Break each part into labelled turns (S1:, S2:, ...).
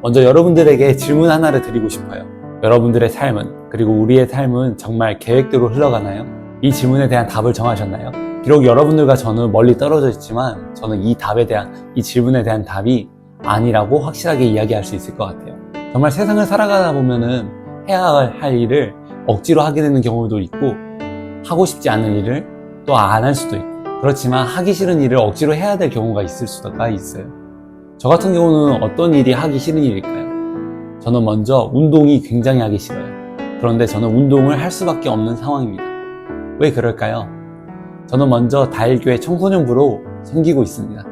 S1: 먼저 여러분들에게 질문 하나를 드리고 싶어요. 여러분들의 삶은, 그리고 우리의 삶은 정말 계획대로 흘러가나요? 이 질문에 대한 답을 정하셨나요? 비록 여러분들과 저는 멀리 떨어져 있지만 저는 이 질문에 대한 답이 아니라고 확실하게 이야기할 수 있을 것 같아요. 정말 세상을 살아가다 보면은 해야 할 일을 억지로 하게 되는 경우도 있고, 하고 싶지 않은 일을 또 안 할 수도 있고, 그렇지만 하기 싫은 일을 억지로 해야 될 경우가 있을 수가 있어요. 저 같은 경우는 어떤 일이 하기 싫은 일일까요? 저는 먼저 운동이 굉장히 하기 싫어요. 그런데 저는 운동을 할 수밖에 없는 상황입니다. 왜 그럴까요? 저는 먼저 다일교회 청소년부로 섬기고 있습니다.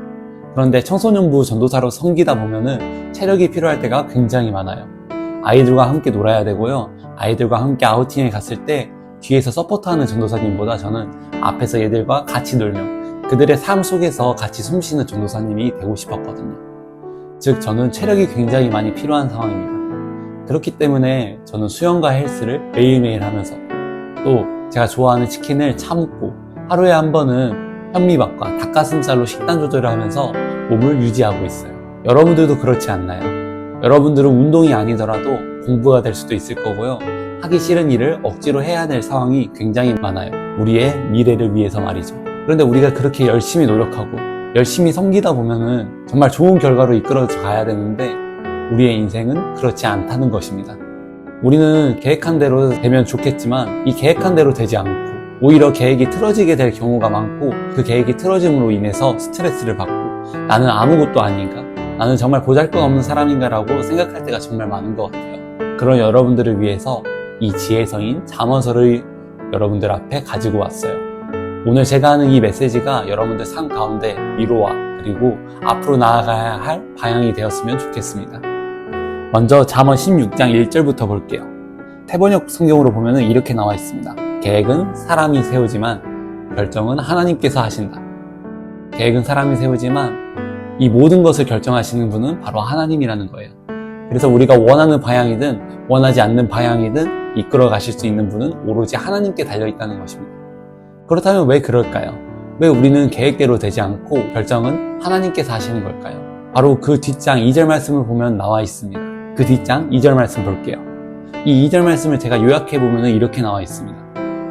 S1: 그런데 청소년부 전도사로 섬기다 보면은 체력이 필요할 때가 굉장히 많아요. 아이들과 함께 놀아야 되고요. 아이들과 함께 아우팅에 갔을 때 뒤에서 서포트하는 전도사님보다 저는 앞에서 얘들과 같이 놀며 그들의 삶 속에서 같이 숨쉬는 전도사님이 되고 싶었거든요. 즉 저는 체력이 굉장히 많이 필요한 상황입니다. 그렇기 때문에 저는 수영과 헬스를 매일매일 하면서, 또 제가 좋아하는 치킨을 참고 하루에 한 번은 현미밥과 닭가슴살로 식단 조절을 하면서 몸을 유지하고 있어요. 여러분들도 그렇지 않나요? 여러분들은 운동이 아니더라도 공부가 될 수도 있을 거고요. 하기 싫은 일을 억지로 해야 될 상황이 굉장히 많아요. 우리의 미래를 위해서 말이죠. 그런데 우리가 그렇게 열심히 노력하고 열심히 섬기다 보면은 정말 좋은 결과로 이끌어져 가야 되는데 우리의 인생은 그렇지 않다는 것입니다. 우리는 계획한 대로 되면 좋겠지만 이 계획한 대로 되지 않고 오히려 계획이 틀어지게 될 경우가 많고, 그 계획이 틀어짐으로 인해서 스트레스를 받고 나는 아무것도 아닌가? 나는 정말 보잘것없는 사람인가? 라고 생각할 때가 정말 많은 것 같아요. 그런 여러분들을 위해서 이 지혜서인 잠언서를 여러분들 앞에 가지고 왔어요. 오늘 제가 하는 이 메시지가 여러분들 삶 가운데 위로와 그리고 앞으로 나아가야 할 방향이 되었으면 좋겠습니다. 먼저 잠언 16장 1절부터 볼게요. 태번역 성경으로 보면 이렇게 나와 있습니다. 계획은 사람이 세우지만 결정은 하나님께서 하신다. 계획은 사람이 세우지만 이 모든 것을 결정하시는 분은 바로 하나님이라는 거예요. 그래서 우리가 원하는 방향이든 원하지 않는 방향이든 이끌어 가실 수 있는 분은 오로지 하나님께 달려있다는 것입니다. 그렇다면 왜 그럴까요? 왜 우리는 계획대로 되지 않고 결정은 하나님께서 하시는 걸까요? 바로 그 뒷장 2절 말씀을 보면 나와 있습니다. 그 뒷장 2절 말씀 볼게요. 이 2절 말씀을 제가 요약해보면 이렇게 나와 있습니다.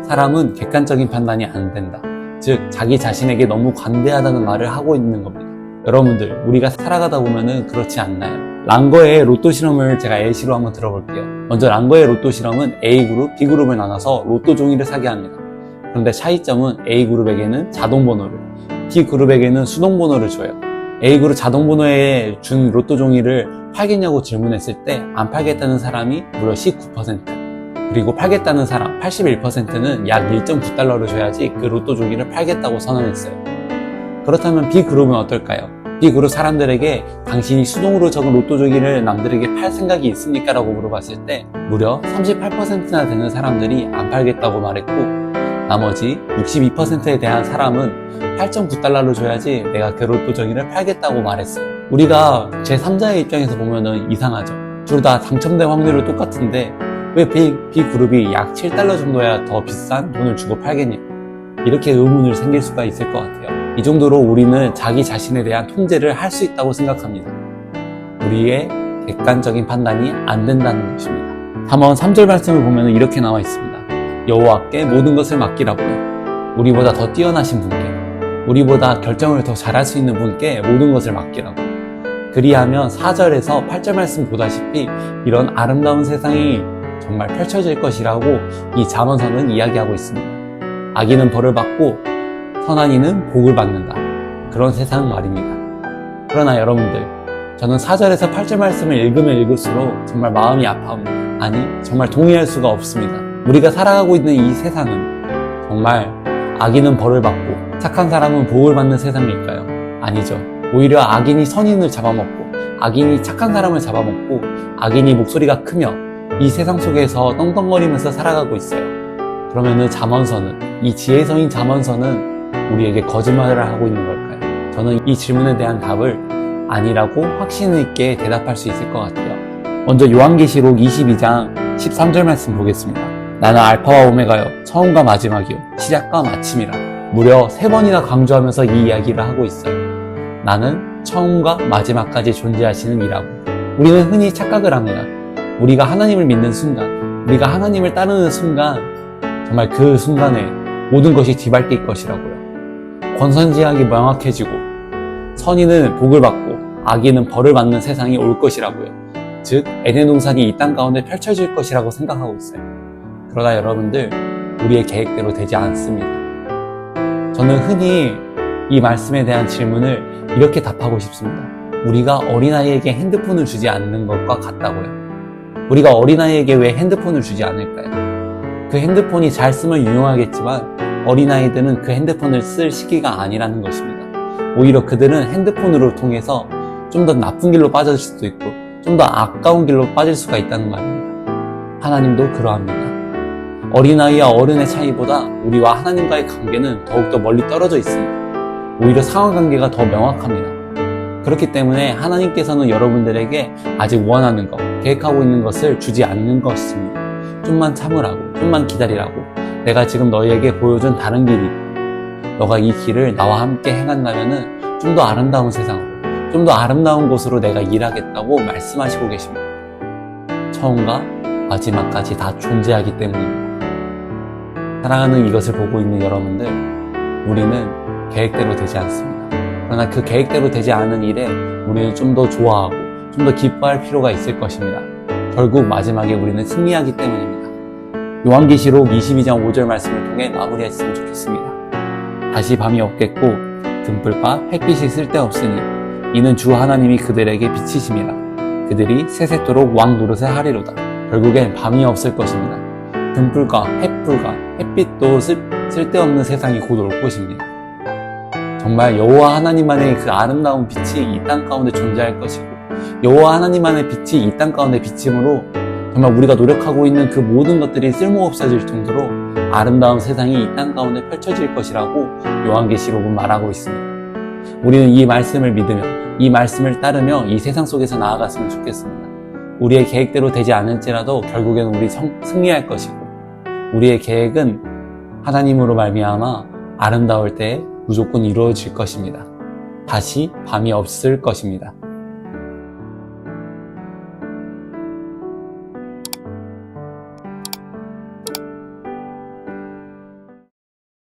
S1: 사람은 객관적인 판단이 안 된다. 즉 자기 자신에게 너무 관대하다는 말을 하고 있는 겁니다. 여러분들, 우리가 살아가다 보면은 그렇지 않나요? 랑거의 로또 실험을 제가 예시로 한번 들어볼게요. 먼저 랑거의 로또 실험은 A그룹, B그룹을 나눠서 로또 종이를 사게 합니다. 그런데 차이점은 A그룹에게는 자동번호를, B그룹에게는 수동번호를 줘요. A그룹 자동번호에 준 로또 종이를 팔겠냐고 질문했을 때 안 팔겠다는 사람이 무려 19%, 그리고 팔겠다는 사람 81%는 약 1.9달러를 줘야지 그 로또 종이를 팔겠다고 선언했어요. 그렇다면 B그룹은 어떨까요? B그룹 사람들에게 당신이 수동으로 적은 로또 종이를 남들에게 팔 생각이 있습니까? 라고 물어봤을 때 무려 38%나 되는 사람들이 안 팔겠다고 말했고, 나머지 62%에 대한 사람은 8.9달러를 줘야지 내가 그 로또 종이를 팔겠다고 말했어요. 우리가 제3자의 입장에서 보면은 이상하죠. 둘 다 당첨될 확률은 똑같은데 왜 B그룹이 약 7달러 정도야 더 비싼 돈을 주고 팔겠냐? 이렇게 의문을 생길 수가 있을 것 같아요. 이 정도로 우리는 자기 자신에 대한 통제를 할 수 있다고 생각합니다. 우리의 객관적인 판단이 안 된다는 것입니다. 잠언 3절 말씀을 보면 이렇게 나와 있습니다. 여호와께 모든 것을 맡기라고요. 우리보다 더 뛰어나신 분께, 우리보다 결정을 더 잘할 수 있는 분께 모든 것을 맡기라고. 그리하면 4절에서 8절 말씀 보다시피 이런 아름다운 세상이 정말 펼쳐질 것이라고 이 잠언서는 이야기하고 있습니다. 악인은 벌을 받고 선한 이는 복을 받는다. 그런 세상 말입니다. 그러나 여러분들, 저는 4절에서 8절 말씀을 읽으면 읽을수록 정말 마음이 아파옵니다. 아니, 정말 동의할 수가 없습니다. 우리가 살아가고 있는 이 세상은 정말 악인은 벌을 받고 착한 사람은 복을 받는 세상일까요? 아니죠. 오히려 악인이 선인을 잡아먹고 악인이 착한 사람을 잡아먹고 악인이 목소리가 크며 이 세상 속에서 떵떵거리면서 살아가고 있어요. 그러면은 잠언서는, 이 지혜서인 잠언서는 우리에게 거짓말을 하고 있는 걸까요? 저는 이 질문에 대한 답을 아니라고 확신 있게 대답할 수 있을 것 같아요. 먼저 요한계시록 22장 13절 말씀 보겠습니다. 나는 알파와 오메가요, 처음과 마지막이요, 시작과 마침이라. 무려 3번이나 강조하면서 이 이야기를 하고 있어요. 나는 처음과 마지막까지 존재하시는 이라고. 우리는 흔히 착각을 합니다. 우리가 하나님을 믿는 순간, 우리가 하나님을 따르는 순간, 정말 그 순간에 모든 것이 뒤바뀔 것이라고요. 권선징악이 명확해지고 선인은 복을 받고 악인은 벌을 받는 세상이 올 것이라고요. 즉 에덴 동산이 이 땅 가운데 펼쳐질 것이라고 생각하고 있어요. 그러나 여러분들, 우리의 계획대로 되지 않습니다. 저는 흔히 이 말씀에 대한 질문을 이렇게 답하고 싶습니다. 우리가 어린아이에게 핸드폰을 주지 않는 것과 같다고요. 우리가 어린아이에게 왜 핸드폰을 주지 않을까요? 그 핸드폰이 잘 쓰면 유용하겠지만 어린아이들은 그 핸드폰을 쓸 시기가 아니라는 것입니다. 오히려 그들은 핸드폰으로 통해서 좀 더 나쁜 길로 빠질 수도 있고 좀 더 아까운 길로 빠질 수가 있다는 말입니다. 하나님도 그러합니다. 어린아이와 어른의 차이보다 우리와 하나님과의 관계는 더욱더 멀리 떨어져 있습니다. 오히려 상하관계가 더 명확합니다. 그렇기 때문에 하나님께서는 여러분들에게 아직 원하는 것, 계획하고 있는 것을 주지 않는 것입니다. 좀만 참으라고, 좀만 기다리라고. 내가 지금 너희에게 보여준 다른 길이 있고 너가 이 길을 나와 함께 행한다면 좀 더 아름다운 세상으로, 좀 더 아름다운 곳으로 내가 일하겠다고 말씀하시고 계십니다. 처음과 마지막까지 다 존재하기 때문입니다. 사랑하는 이것을 보고 있는 여러분들, 우리는 계획대로 되지 않습니다. 그러나 그 계획대로 되지 않은 일에 우리는 좀 더 좋아하고 좀 더 기뻐할 필요가 있을 것입니다. 결국 마지막에 우리는 승리하기 때문입니다. 요한계시록 22장 5절 말씀을 통해 마무리했으면 좋겠습니다. 다시 밤이 없겠고 등불과 햇빛이 쓸데없으니 이는 주 하나님이 그들에게 빛이심이라. 그들이 세세토록 왕 노릇을 하리로다. 결국엔 밤이 없을 것입니다. 등불과 햇불과 햇빛도 쓸데없는 세상이 곧 올 것입니다. 정말 여호와 하나님만의 그 아름다운 빛이 이 땅 가운데 존재할 것이고 여호와 하나님만의 빛이 이 땅 가운데 비침으로 정말 우리가 노력하고 있는 그 모든 것들이 쓸모없어질 정도로 아름다운 세상이 이 땅 가운데 펼쳐질 것이라고 요한계시록은 말하고 있습니다. 우리는 이 말씀을 믿으며 이 말씀을 따르며 이 세상 속에서 나아갔으면 좋겠습니다. 우리의 계획대로 되지 않을지라도 결국엔 우리 승리할 것이고 우리의 계획은 하나님으로 말미암아 아름다울 때 무조건 이루어질 것입니다. 다시 밤이 없을 것입니다.